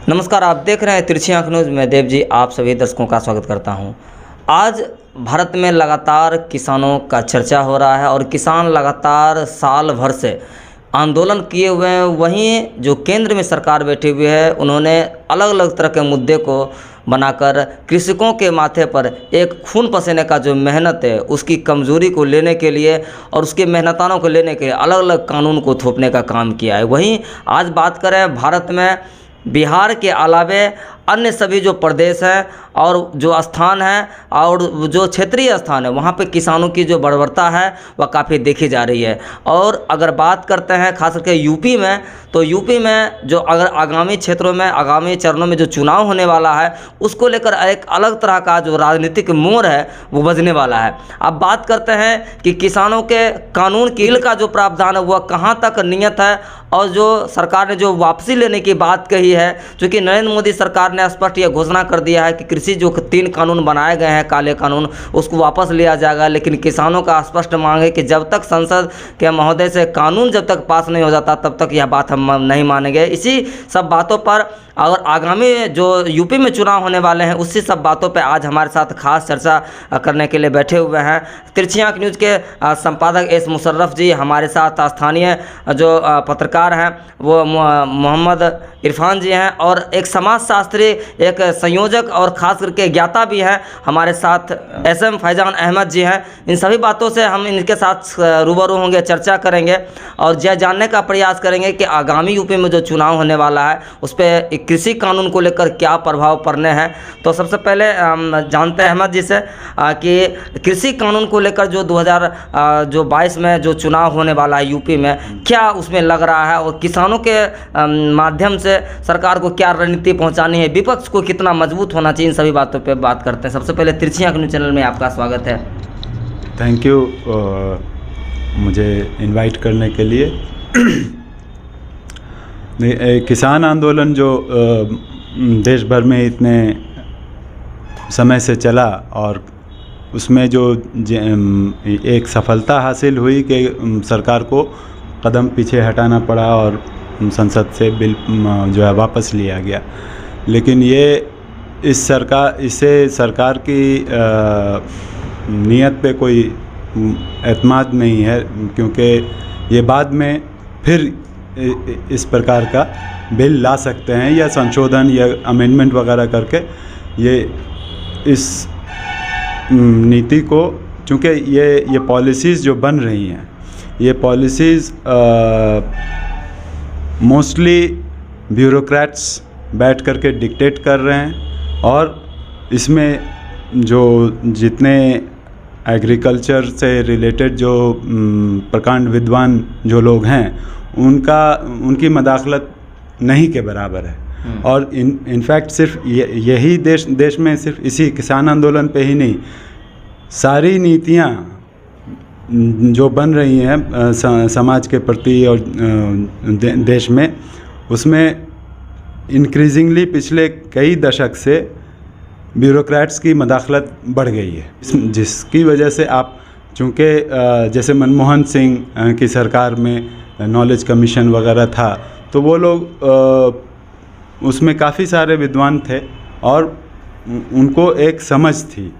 नमस्कार, आप देख रहे हैं तिरछी आंख न्यूज़ में देव जी। आप सभी दर्शकों का स्वागत करता हूं। आज भारत में लगातार किसानों का चर्चा हो रहा है और किसान लगातार साल भर से आंदोलन किए हुए हैं। वहीं जो केंद्र में सरकार बैठी हुई है, उन्होंने अलग अलग तरह के मुद्दे को बनाकर कृषकों के माथे पर एक खून पसीने का जो मेहनत है उसकी कमज़ोरी को लेने के लिए और उसके मेहनतानों को लेने के लिए अलग अलग कानून को थोपने का काम किया है। वहीं आज बात करें भारत में बिहार के अलावे अन्य सभी जो प्रदेश हैं और जो स्थान हैं और जो क्षेत्रीय स्थान है, वहाँ पे किसानों की जो बर्बरता है वह काफ़ी देखी जा रही है। और अगर बात करते हैं खास करके यूपी में, तो यूपी में जो अगर आगामी क्षेत्रों में आगामी चरणों में जो चुनाव होने वाला है उसको लेकर एक अलग तरह का जो राजनीतिक मोड़ है वो बजने वाला है। अब बात करते हैं कि किसानों के कानून कील का जो प्रावधान है वह कहाँ तक नियत है और जो सरकार ने जो वापसी लेने की बात कही है, चूँकि नरेंद्र मोदी सरकार ने स्पष्ट यह घोषणा कर दिया है कि कृषि जो 3 कानून बनाए गए हैं काले कानून, उसको वापस लिया जाएगा। लेकिन किसानों का स्पष्ट मांग है कि जब तक संसद के महोदय से कानून जब तक पास नहीं हो जाता तब तक यह बात हम नहीं मानेंगे। इसी सब बातों पर और आगामी जो यूपी में चुनाव होने वाले हैं उसी सब बातों पे आज हमारे साथ खास चर्चा करने के लिए बैठे हुए हैं तिरछी आंख न्यूज़ के संपादक एस मुशर्रफ जी, हमारे साथ स्थानीय जो पत्रकार हैं वो मोहम्मद इरफान जी हैं और एक समाजशास्त्री, एक संयोजक और ख़ास करके ज्ञाता भी हैं हमारे साथ SM फैजान अहमद जी हैं। इन सभी बातों से हम इनके साथ रूबरू होंगे, चर्चा करेंगे और यह जानने का प्रयास करेंगे कि आगामी यूपी में जो चुनाव होने वाला है उस पर कृषि कानून को लेकर क्या प्रभाव पड़ने हैं। तो सबसे पहले जानते हैं अहमद जी से कि कृषि कानून को लेकर जो 2022 में जो चुनाव होने वाला है यूपी में, क्या उसमें लग रहा है और किसानों के माध्यम से सरकार को क्या रणनीति पहुंचानी है, विपक्ष को कितना मजबूत होना चाहिए, इन सभी बातों पे बात करते हैं। सबसे पहले तिरछी आंख न्यूज़ चैनल में आपका स्वागत है। थैंक यू मुझे इनवाइट करने के लिए। किसान आंदोलन जो देश भर में इतने समय से चला और उसमें जो एक सफलता हासिल हुई कि सरकार को कदम पीछे हटाना पड़ा और संसद से बिल जो है वापस लिया गया। लेकिन ये इससे सरकार की नीयत पे कोई एतमाद नहीं है, क्योंकि ये बाद में फिर इस प्रकार का बिल ला सकते हैं या संशोधन या अमेंडमेंट वगैरह करके ये इस नीति को, चूँकि ये पॉलिसीज़ जो बन रही हैं ये पॉलिसीज़ मोस्टली ब्यूरोक्रेट्स बैठ करके डिक्टेट कर रहे हैं और इसमें जो जितने एग्रीकल्चर से रिलेटेड जो प्रकांड विद्वान जो लोग हैं उनकी मदाखलत नहीं के बराबर है। और इनफैक्ट सिर्फ यही देश में सिर्फ इसी किसान आंदोलन पे ही नहीं, सारी नीतियाँ जो बन रही हैं समाज के प्रति और देश में, उसमें इंक्रीजिंगली पिछले कई दशक से ब्यूरोक्रेट्स की मदाखलत बढ़ गई है, जिसकी वजह से आप चूँकि जैसे मनमोहन सिंह की सरकार में नॉलेज कमीशन वगैरह था तो वो लोग उसमें काफ़ी सारे विद्वान थे और उनको एक समझ थी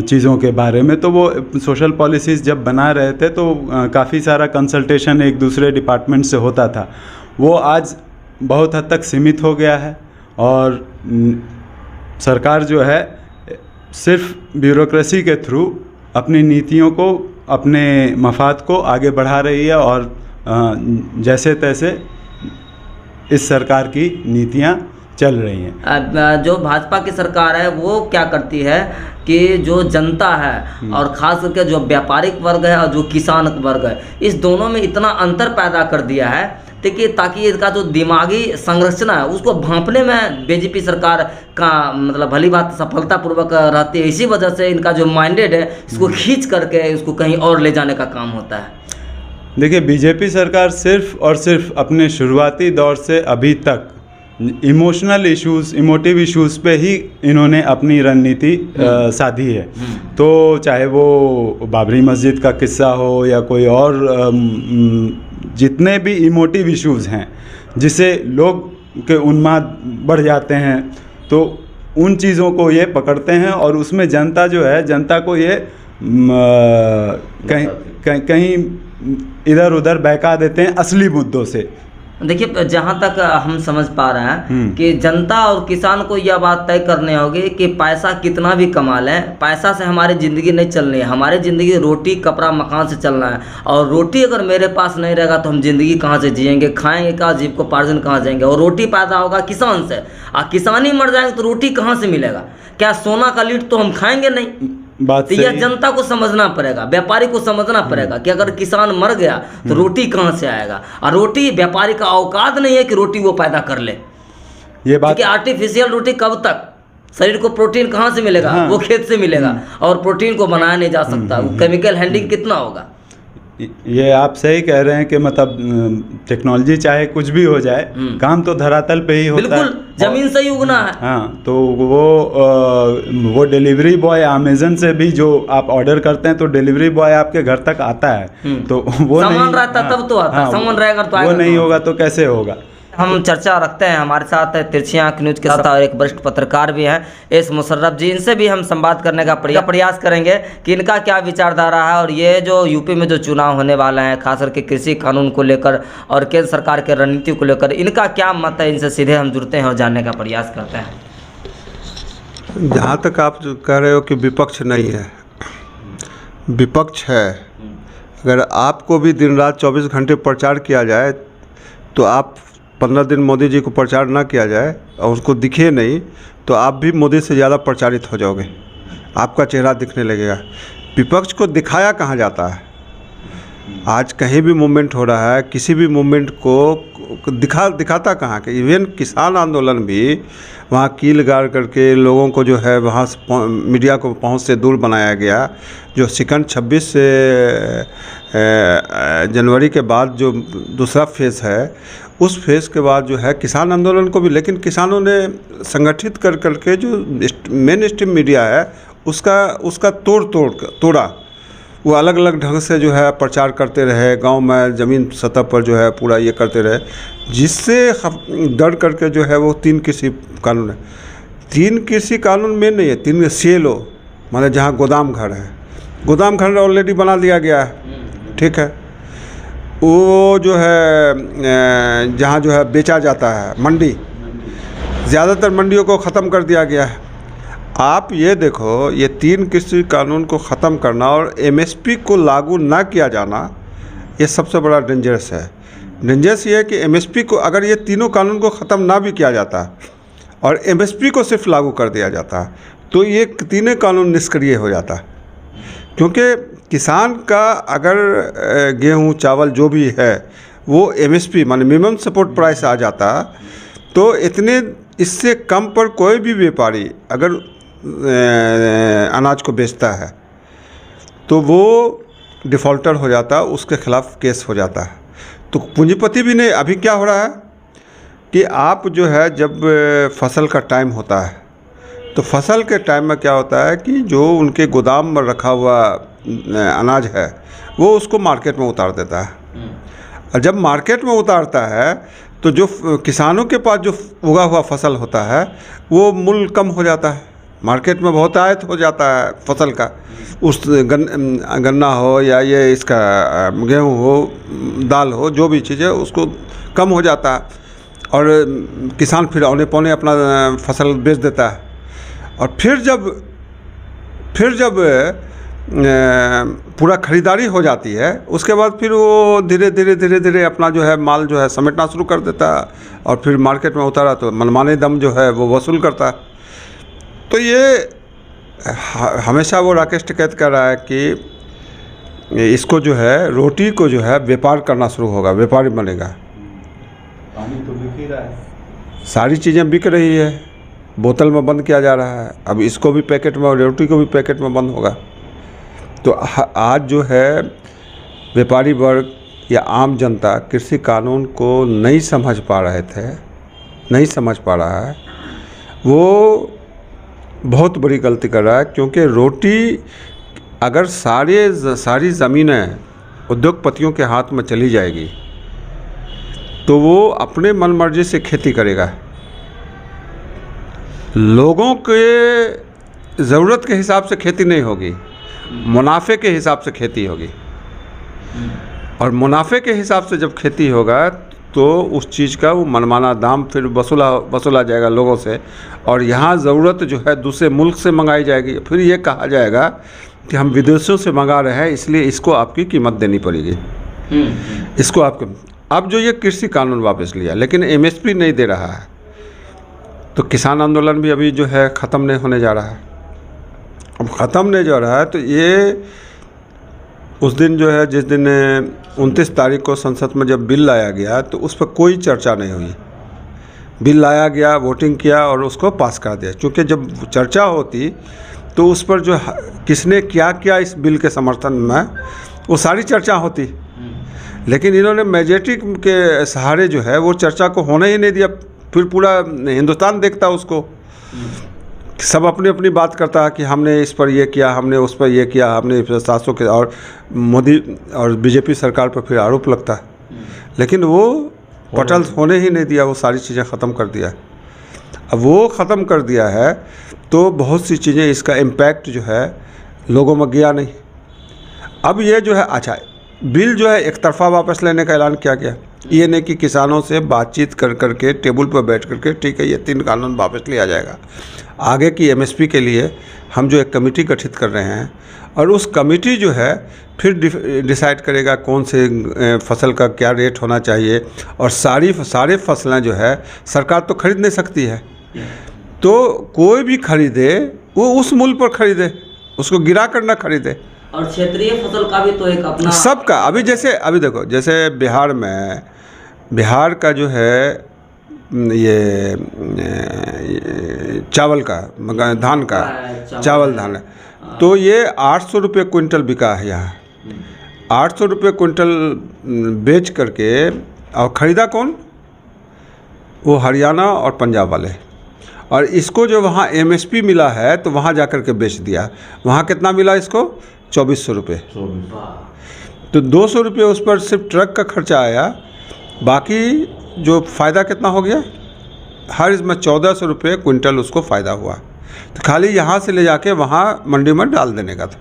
चीज़ों के बारे में, तो वो सोशल पॉलिसीज़ जब बना रहे थे तो काफ़ी सारा कंसल्टेशन एक दूसरे डिपार्टमेंट से होता था। वो आज बहुत हद तक सीमित हो गया है और सरकार जो है सिर्फ ब्यूरोक्रेसी के थ्रू अपनी नीतियों को, अपने मफाद को आगे बढ़ा रही है और जैसे तैसे इस सरकार की नीतियाँ चल रही हैं। जो भाजपा की सरकार है वो क्या करती है कि जो जनता है और ख़ास करके जो व्यापारिक वर्ग है और जो किसान वर्ग है, इस दोनों में इतना अंतर पैदा कर दिया है ताकि इसका जो दिमागी संरचना है उसको भांपने में बीजेपी सरकार का मतलब भली बात सफलतापूर्वक रहती है। इसी वजह से इनका जो माइंडेड है इसको खींच करके इसको कहीं और ले जाने का काम होता है। देखिए, बीजेपी सरकार सिर्फ और सिर्फ अपने शुरुआती दौर से अभी तक इमोशनल इश्यूज़, इमोटिव इश्यूज़ पे ही इन्होंने अपनी रणनीति साधी है। तो चाहे वो बाबरी मस्जिद का किस्सा हो या कोई और जितने भी इमोटिव इश्यूज़ हैं जिसे लोग के उन्माद बढ़ जाते हैं, तो उन चीज़ों को ये पकड़ते हैं और उसमें जनता जो है, जनता को ये कहीं इधर उधर बहका देते हैं असली मुद्दों से। देखिए, जहाँ तक हम समझ पा रहे हैं कि जनता और किसान को यह बात तय करनी होगी कि पैसा कितना भी कमा लें, पैसा से हमारी ज़िंदगी नहीं चलनी है। हमारी ज़िंदगी रोटी कपड़ा मकान से चलना है, और रोटी अगर मेरे पास नहीं रहेगा तो हम ज़िंदगी कहाँ से जिएंगे, खाएंगे का, जीविकोपार्जन कहाँ जाएंगे। और रोटी पैदा होगा किसान से, और किसान ही मर जाएंगे तो रोटी कहाँ से मिलेगा? क्या सोना का लीट तो हम खाएंगे नहीं। बात तो यह जनता को समझना पड़ेगा, व्यापारी को समझना पड़ेगा कि अगर किसान मर गया तो रोटी कहाँ से आएगा। और रोटी, व्यापारी का औकात नहीं है कि रोटी वो पैदा कर ले। ये बात कि आर्टिफिशियल रोटी कब तक, शरीर को प्रोटीन कहाँ से मिलेगा? हाँ। वो खेत से मिलेगा, और प्रोटीन को बनाया नहीं जा सकता। केमिकल हैंडलिंग कितना होगा? ये आप सही कह रहे हैं कि मतलब टेक्नोलॉजी चाहे कुछ भी हो जाए, काम तो धरातल पे ही होता है। बिल्कुल, जमीन से ही उगना है। हाँ, तो वो डिलीवरी बॉय अमेज़न से भी जो आप ऑर्डर करते हैं तो डिलीवरी बॉय आपके घर तक आता है, तो वो सामान नहीं रहता तब तो आता है, सामान रहेगा तो वो आएगा नहीं कहाँ? होगा तो कैसे होगा। हम चर्चा रखते हैं, हमारे साथ तिरछी आंख न्यूज के साथ और एक वरिष्ठ पत्रकार भी हैं, एस मुशर्रफ जी। इनसे भी हम संवाद करने का प्रयास करेंगे कि इनका क्या विचारधारा है, और ये जो यूपी में जो चुनाव होने वाला है, खास करके कृषि कानून को लेकर और केंद्र सरकार के रणनीति को लेकर, इनका क्या मत है। इनसे सीधे हम जुड़ते हैं और जानने का प्रयास करते हैं। जहाँ तक आप जो कह रहे हो कि विपक्ष नहीं है, विपक्ष है। अगर आपको भी दिन रात 24 घंटे प्रचार किया जाए, तो आप 15 दिन मोदी जी को प्रचार ना किया जाए और उसको दिखे नहीं, तो आप भी मोदी से ज़्यादा प्रचारित हो जाओगे, आपका चेहरा दिखने लगेगा। विपक्ष को दिखाया कहाँ जाता है? आज कहीं भी मूवमेंट हो रहा है, किसी भी मूवमेंट को दिखाता कहाँ के? इवन किसान आंदोलन भी वहाँ कील गाड़ करके लोगों को जो है वहाँ से मीडिया को पहुँच से दूर बनाया गया। जो सेकंड 26 जनवरी के बाद जो दूसरा फेज़ है, उस फेज़ के बाद जो है किसान आंदोलन को भी, लेकिन किसानों ने संगठित कर करके जो मेन स्ट्रीम मीडिया है उसका तोड़ा। वो अलग अलग ढंग से जो है प्रचार करते रहे, गांव में ज़मीन सतह पर जो है पूरा ये करते रहे, जिससे डर करके जो है वो 3 कृषि कानून है। 3 कृषि कानून में नहीं है, 3 सीएलओ, माने जहाँ गोदाम घर है, गोदाम घर ऑलरेडी बना दिया गया है, ठीक है। वो जो है जहाँ जो है बेचा जाता है, मंडी, ज़्यादातर मंडियों को ख़त्म कर दिया गया है। आप ये देखो, ये 3 कृषि कानून को ख़त्म करना और एमएसपी को लागू ना किया जाना, ये सबसे बड़ा डेंजरस है। डेंजरस ये है कि एमएसपी को, अगर ये तीनों कानून को ख़त्म ना भी किया जाता और एमएसपी को सिर्फ लागू कर दिया जाता, तो ये तीनों कानून निष्क्रिय हो जाता। क्योंकि किसान का अगर गेहूँ चावल जो भी है वो एमएसपी माने मिनिमम सपोर्ट प्राइस आ जाता, तो इतने इससे कम पर कोई भी व्यापारी अगर अनाज को बेचता है तो वो डिफ़ॉल्टर हो जाता, उसके ख़िलाफ़ केस हो जाता है। तो पूंजीपति भी नहीं। अभी क्या हो रहा है कि आप जो है जब फसल का टाइम होता है, तो फसल के टाइम में क्या होता है कि जो उनके गोदाम में रखा हुआ अनाज है वो उसको मार्केट में उतार देता है। और जब मार्केट में उतारता है तो जो किसानों के पास जो उगा हुआ फसल होता है वो मूल्य कम हो जाता है, मार्केट में बहुत आयत हो जाता है फसल का। उस गन्ना हो या ये इसका गेहूँ हो, दाल हो, जो भी चीज़ है उसको कम हो जाता है, और किसान फिर औने पौने अपना फसल बेच देता है। और फिर जब पूरा ख़रीदारी हो जाती है, उसके बाद फिर वो धीरे धीरे अपना जो है माल जो है समेटना शुरू कर देता है, और फिर मार्केट में उतारा तो मनमाने दम जो है वो वसूल करता है। तो ये हमेशा वो राकेश टिकैत कह रहा है कि इसको जो है रोटी को जो है व्यापार करना शुरू होगा, व्यापारी बनेगा। पानी तो बिक ही रहा है, सारी चीज़ें बिक रही है, बोतल में बंद किया जा रहा है, अब इसको भी पैकेट में, रोटी को भी पैकेट में बंद होगा। तो आज जो है व्यापारी वर्ग या आम जनता कृषि कानून को नहीं समझ पा रहा है, वो बहुत बड़ी गलती कर रहा है। क्योंकि रोटी अगर सारी ज़मीनें उद्योगपतियों के हाथ में चली जाएगी तो तो वो अपने मन मर्जी से खेती करेगा, लोगों के ज़रूरत के हिसाब से खेती नहीं होगी, मुनाफे के हिसाब से खेती होगी। और मुनाफे के हिसाब से जब खेती होगा तो उस चीज़ का वो मनमाना दाम फिर वसूला जाएगा लोगों से, और यहाँ ज़रूरत जो है दूसरे मुल्क से मंगाई जाएगी। फिर ये कहा जाएगा कि हम विदेशों से मंगा रहे हैं, इसलिए इसको आपकी कीमत देनी पड़ेगी, इसको आपको। अब जो ये कृषि कानून वापस लिया लेकिन एमएसपी नहीं दे रहा है, तो किसान आंदोलन भी अभी जो है ख़त्म नहीं होने जा रहा है। अब ख़त्म नहीं जा रहा है तो ये उस दिन जो है, जिस दिन 29 तारीख को संसद में जब बिल लाया गया तो उस पर कोई चर्चा नहीं हुई। बिल लाया गया, वोटिंग किया और उसको पास कर दिया। क्योंकि जब चर्चा होती तो उस पर जो किसने क्या किया इस बिल के समर्थन में, वो सारी चर्चा होती। लेकिन इन्होंने मेजॉरिटी के सहारे जो है वो चर्चा को होने ही नहीं दिया। फिर पूरा हिंदुस्तान देखता उसको, सब अपनी अपनी बात करता है कि हमने इस पर ये किया, हमने उस पर ये किया, हमने 700 के, और मोदी और बीजेपी सरकार पर फिर आरोप लगता है। लेकिन वो पटल होने ही नहीं दिया, वो सारी चीज़ें ख़त्म कर दिया। अब वो ख़त्म कर दिया है तो बहुत सी चीज़ें, इसका इम्पैक्ट जो है लोगों में गया नहीं। अब ये जो है, अच्छा बिल जो है एक तरफा वापस लेने का ऐलान किया गया। ये नहीं कि किसानों से बातचीत कर करके टेबल पर बैठ करके ठीक है ये 3 कानून वापस लिया जाएगा। आगे की एमएसपी के लिए हम जो एक कमेटी गठित कर रहे हैं, और उस कमेटी जो है फिर डिसाइड करेगा कौन से फसल का क्या रेट होना चाहिए। और सारे फसलें जो है सरकार तो खरीद नहीं सकती है, तो कोई भी खरीदे वो उस मूल्य पर खरीदे, उसको गिरा कर ना खरीदे। और क्षेत्रीय फसल का भी तो एक अपना सबका, अभी देखो जैसे बिहार का जो है ये चावल का, धान का, चावल धान, तो ये 800 रुपये क्विंटल बिका है यहाँ। 800 रुपये क्विंटल बेच करके, और ख़रीदा कौन? वो हरियाणा और पंजाब वाले। और इसको जो वहाँ एमएसपी मिला है तो वहाँ जा कर के बेच दिया। वहाँ कितना मिला इसको? 2400 रुपये। तो 200 रुपये उस पर सिर्फ ट्रक का खर्चा आया, बाकी जो फ़ायदा कितना हो गया? हर इसमें 1400 रुपये क्विंटल उसको फ़ायदा हुआ। तो खाली यहाँ से ले जाके वहाँ मंडी में डाल देने का था।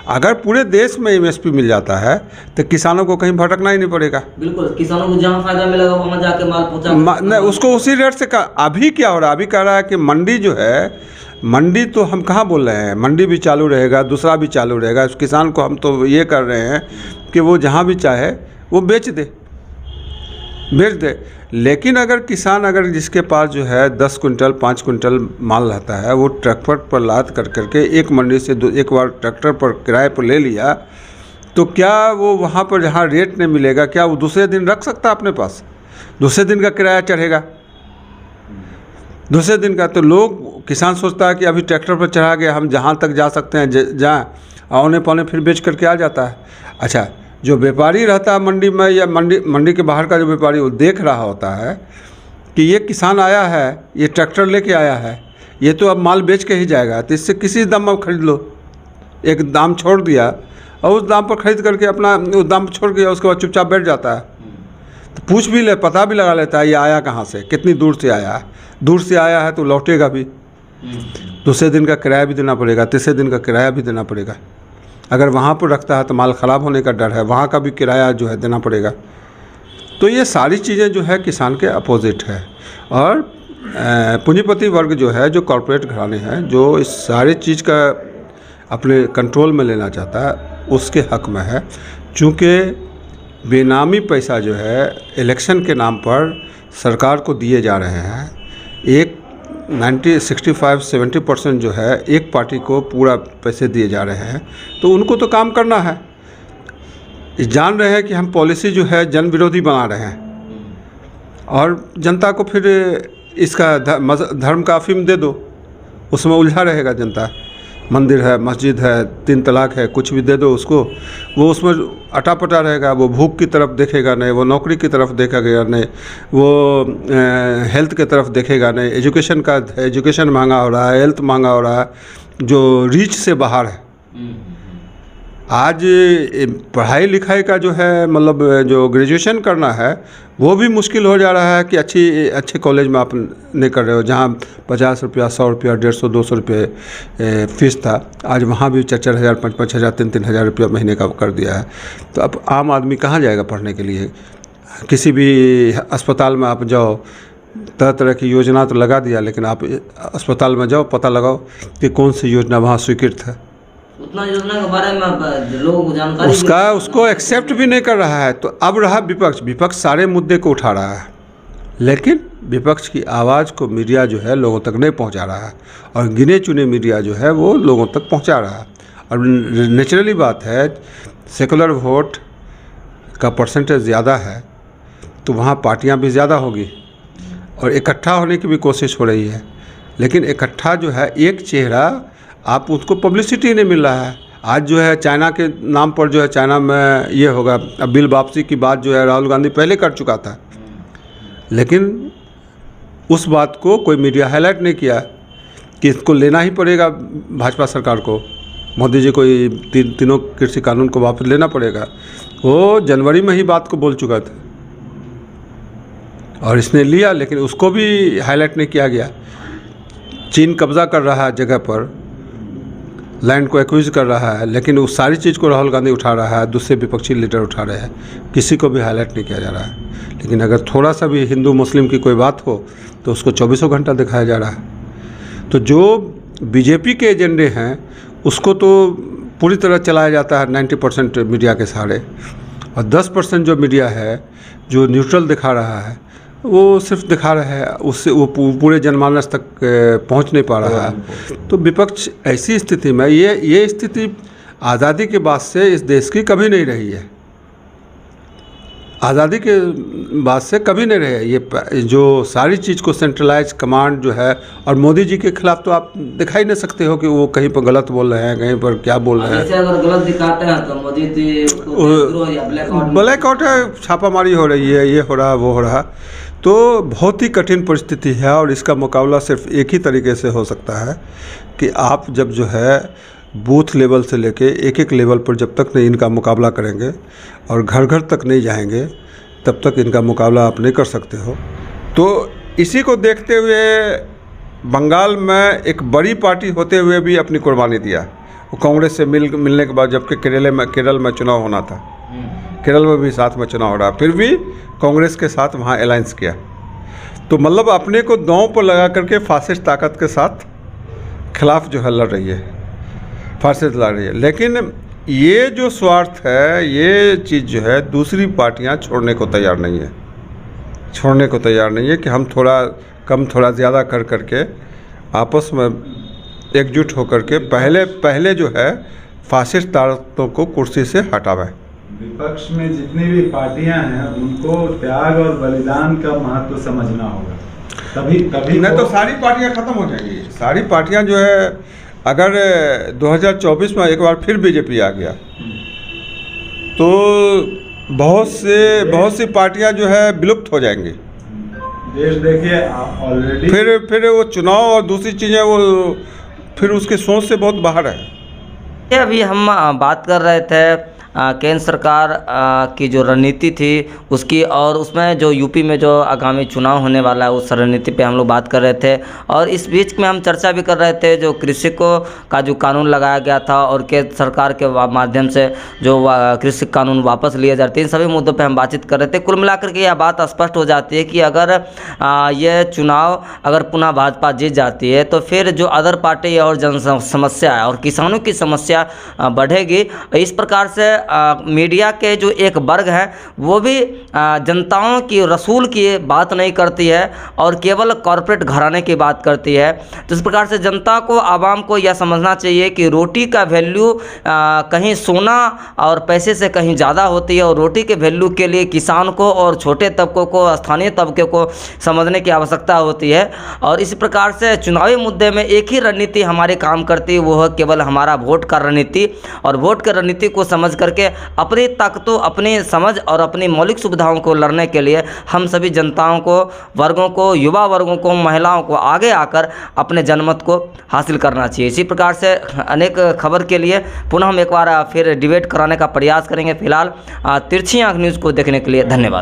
अगर पूरे देश में एमएसपी मिल जाता है तो किसानों को कहीं भटकना ही नहीं पड़ेगा। बिल्कुल, किसानों को जहाँ फायदा मिलेगा वहाँ जाके माल पहुँचा नहीं, उसको उसी रेट से अभी क्या हो रहा है? अभी कह रहा है कि मंडी जो है, मंडी तो हम कहाँ बोल रहे हैं, मंडी भी चालू रहेगा, दूसरा भी चालू रहेगा। उस किसान को हम तो ये कर रहे हैं कि वो जहाँ भी चाहे वो बेच दे। लेकिन अगर किसान, अगर जिसके पास जो है 10 कुंटल 5 कुंटल माल रहता है, वो ट्रैक्टर पर लाद कर करके एक मंडी से एक बार ट्रैक्टर पर किराए पर ले लिया, तो क्या वो वहाँ पर जहाँ रेट नहीं मिलेगा क्या वो दूसरे दिन रख सकता है अपने पास? दूसरे दिन का किराया चढ़ेगा, दूसरे दिन का। तो लोग, किसान सोचता है कि अभी ट्रैक्टर पर चढ़ा गया, हम जहाँ तक जा सकते हैं जहाँ औने पौने फिर बेच करके आ जाता है। अच्छा, जो व्यापारी रहता है मंडी में या मंडी के बाहर का जो व्यापारी, वो देख रहा होता है कि ये किसान आया है, ये ट्रैक्टर लेके आया है, ये तो अब माल बेच के ही जाएगा, तो इससे किसी दाम में खरीद लो। एक दाम छोड़ दिया और उस दाम पर खरीद करके अपना उस दाम पर छोड़ दिया, उसके बाद चुपचाप बैठ जाता है। तो पूछ भी ले, पता भी लगा लेता है ये आया कहाँ से, कितनी दूर से आया है। दूर से आया है तो लौटेगा भी, दूसरे दिन का किराया भी देना पड़ेगा, तीसरे दिन का किराया भी देना पड़ेगा। अगर वहाँ पर रखता है तो माल ख़राब होने का डर है, वहाँ का भी किराया जो है देना पड़ेगा। तो ये सारी चीज़ें जो है किसान के अपोजिट है। और पूंजीपति वर्ग जो है, जो कॉरपोरेट घराने हैं, जो इस सारी चीज़ का अपने कंट्रोल में लेना चाहता है, उसके हक में है। चूँकि बेनामी पैसा जो है इलेक्शन के नाम पर सरकार को दिए जा रहे हैं, एक 65-70% जो है एक पार्टी को पूरा पैसे दिए जा रहे हैं, तो उनको तो काम करना है। जान रहे हैं कि हम पॉलिसी जो है जन विरोधी बना रहे हैं, और जनता को फिर इसका धर्म का अफीम दे दो, उसमें उलझा रहेगा जनता। मंदिर है, मस्जिद है, 3 तलाक है, कुछ भी दे दो उसको, वो उसमें अटापटा रहेगा। वो भूख की तरफ देखेगा नहीं, वो नौकरी की तरफ देखेगा नहीं, वो हेल्थ की तरफ देखेगा नहीं। एजुकेशन महंगा हो रहा है, हेल्थ महंगा हो रहा है, जो रीच से बाहर है। आज पढ़ाई लिखाई का जो है मतलब जो ग्रेजुएशन करना है वो भी मुश्किल हो जा रहा है कि अच्छे कॉलेज में आप नहीं कर रहे हो, जहाँ 50 रुपया 100 रुपया 150 200 रुपये फीस था, आज वहाँ भी 4-4 हज़ार 5-5 हज़ार 3-3 हज़ार रुपया महीने का कर दिया है। तो अब आम आदमी कहाँ जाएगा पढ़ने के लिए? किसी भी अस्पताल में आप जाओ, तरह तरह की योजना तो लगा दिया, लेकिन आप अस्पताल में जाओ, पता लगाओ कि कौन सी योजना वहाँ स्वीकृत है। उतना योजना के बारे में लोगों को जानकारी उसको एक्सेप्ट भी नहीं कर रहा है। तो अब रहा विपक्ष सारे मुद्दे को उठा रहा है, लेकिन विपक्ष की आवाज़ को मीडिया जो है लोगों तक नहीं पहुंचा रहा है, और गिने चुने मीडिया जो है वो लोगों तक पहुंचा रहा है। और नेचुरली बात है, सेकुलर वोट का परसेंटेज ज़्यादा है तो वहाँ पार्टियाँ भी ज़्यादा होगी और इकट्ठा होने की भी कोशिश हो रही है, लेकिन इकट्ठा जो है एक चेहरा, आप उसको पब्लिसिटी नहीं मिल रहा है। आज जो है चाइना के नाम पर जो है चाइना में ये होगा, अब बिल वापसी की बात जो है राहुल गांधी पहले कर चुका था, लेकिन उस बात को कोई मीडिया हाईलाइट नहीं किया कि इसको लेना ही पड़ेगा भाजपा सरकार को, मोदी जी को तीनों कृषि कानून को वापस लेना पड़ेगा। वो जनवरी में ही बात को बोल चुका था और इसने लिया, लेकिन उसको भी हाईलाइट नहीं किया गया। चीन कब्ज़ा कर रहा है जगह पर, लैंड को एक्विज कर रहा है, लेकिन उस सारी चीज़ को राहुल गांधी उठा रहा है, दूसरे विपक्षी लीडर उठा रहे हैं, किसी को भी हाईलाइट नहीं किया जा रहा है। लेकिन अगर थोड़ा सा भी हिंदू मुस्लिम की कोई बात हो तो उसको 24 घंटा दिखाया जा रहा है। तो जो बीजेपी के एजेंडे हैं उसको तो पूरी तरह चलाया जाता है 90% मीडिया के सहारे, और 10% जो मीडिया है जो न्यूट्रल दिखा रहा है वो सिर्फ दिखा रहा है, उससे वो पूरे जनमानस तक पहुंच नहीं पा रहा है। तो विपक्ष ऐसी स्थिति में, ये स्थिति आज़ादी के बाद से इस देश की कभी नहीं रही है, आज़ादी के बाद से कभी नहीं रही है। ये जो सारी चीज़ को सेंट्रलाइज कमांड जो है, और मोदी जी के खिलाफ तो आप दिखा ही नहीं सकते हो कि वो कहीं पर गलत बोल रहे हैं, कहीं पर क्या बोल रहे हैं। जैसे अगर गलत दिखाते हैं तो मोदी जी ब्लैकआउट है, छापामारी हो रही है, ये हो रहा वो हो रहा। तो बहुत ही कठिन परिस्थिति है, और इसका मुकाबला सिर्फ एक ही तरीके से हो सकता है कि आप जब जो है बूथ लेवल से लेके एक लेवल पर जब तक नहीं इनका मुकाबला करेंगे और घर घर तक नहीं जाएंगे, तब तक इनका मुकाबला आप नहीं कर सकते हो। तो इसी को देखते हुए बंगाल में एक बड़ी पार्टी होते हुए भी अपनी कुर्बानी दिया, वो कांग्रेस से मिलने के बाद, जबकि केरल में चुनाव होना था, केरल में भी साथ में चुनाव हो रहा, फिर भी कांग्रेस के साथ वहाँ अलायंस किया। तो मतलब अपने को दांव पर लगा करके फासिस्ट ताकत के साथ खिलाफ जो है लड़ रही है, फासिस्ट लड़ रही है। लेकिन ये जो स्वार्थ है, ये चीज़ जो है दूसरी पार्टियां छोड़ने को तैयार नहीं है, कि हम थोड़ा कम थोड़ा ज़्यादा कर करके आपस में एकजुट होकर के पहले जो है फासिस्ट ताकतों को कुर्सी से हटावें। विपक्ष में जितनी भी पार्टियां हैं उनको त्याग और बलिदान का महत्व समझना होगा, तभी नहीं तो सारी पार्टियां खत्म हो जाएंगी। सारी पार्टियां जो है, अगर 2024 में एक बार फिर बीजेपी आ गया तो बहुत सी पार्टियां जो है विलुप्त हो जाएंगी। देश देखिए ऑलरेडी फिर वो चुनाव और दूसरी चीज़ें वो फिर उसके सोच से बहुत बाहर है। अभी हम बात कर रहे थे केंद्र सरकार की जो रणनीति थी उसकी, और उसमें जो यूपी में जो आगामी चुनाव होने वाला है उस रणनीति पे हम लोग बात कर रहे थे। और इस बीच में हम चर्चा भी कर रहे थे जो कृषि का जो कानून लगाया गया था और केंद्र सरकार के माध्यम से जो कृषि कानून वापस लिए जाते हैं, इन सभी मुद्दों पे हम बातचीत कर रहे थे। कुल मिलाकर के यह बात स्पष्ट हो जाती है कि अगर ये चुनाव अगर पुनः भाजपा जीत जाती है तो फिर जो अदर पार्टी और जन समस्या है और किसानों की समस्या बढ़ेगी। इस प्रकार से मीडिया के जो एक वर्ग है वो भी जनताओं की रसूल की बात नहीं करती है और केवल कॉरपोरेट घराने की बात करती है। तो इस प्रकार से जनता को, आवाम को यह समझना चाहिए कि रोटी का वैल्यू कहीं सोना और पैसे से कहीं ज़्यादा होती है, और रोटी के वैल्यू के लिए किसान को और छोटे तबकों को, स्थानीय तबके को समझने की आवश्यकता होती है। और इस प्रकार से चुनावी मुद्दे में एक ही रणनीति हमारे काम करती है, वो है केवल हमारा वोट का रणनीति। और वोट की रणनीति को समझ कर करके अपनी ताकतों, अपनी समझ और अपनी मौलिक सुविधाओं को लड़ने के लिए हम सभी जनताओं को, वर्गों को, युवा वर्गों को, महिलाओं को आगे आकर अपने जनमत को हासिल करना चाहिए। इसी प्रकार से अनेक खबर के लिए पुनः हम एक बार फिर डिबेट कराने का प्रयास करेंगे। फिलहाल तिरछी आंख न्यूज़ को देखने के लिए धन्यवाद।